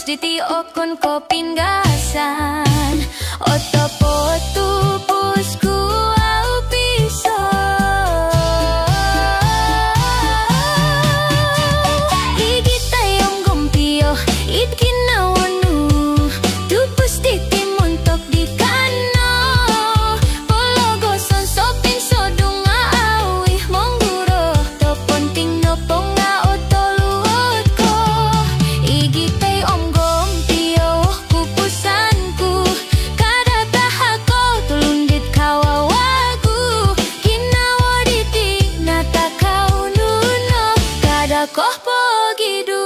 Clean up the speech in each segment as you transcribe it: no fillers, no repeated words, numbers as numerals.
diti okon kopinggasan otopo tupusku au piso igi tayong gompio it kinawanu tupus diti montok di kano pologoson sopin sodunga awih mongguro toponting noponga otoluot ko igi tay om gompio kupusanku kada tahako tulundit kawawagu kinawoditi natakau nuno kada koh pogidu.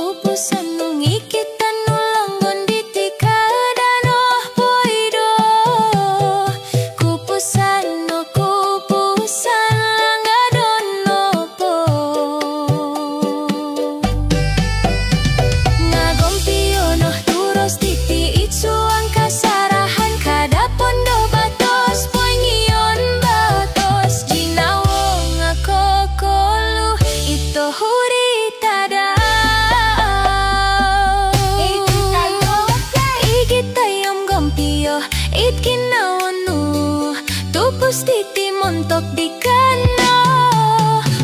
Kupusanu ngikitan ulanggon diti kadano poido kupusano kupusan langgadono po ngagompio noh turos diti itsuang kasarahan kada pondo batos poingion batos jinawo ngakokolu ito huritada it kinawanu tupus titi montok di kano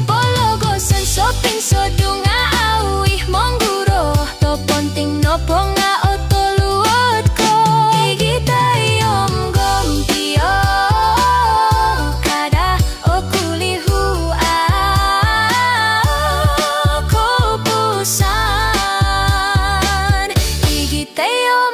pologosan soping sodunga awih mongguro toponting noponga otoluot ko igi tayong gompio kada okulihu kupusan igi tayo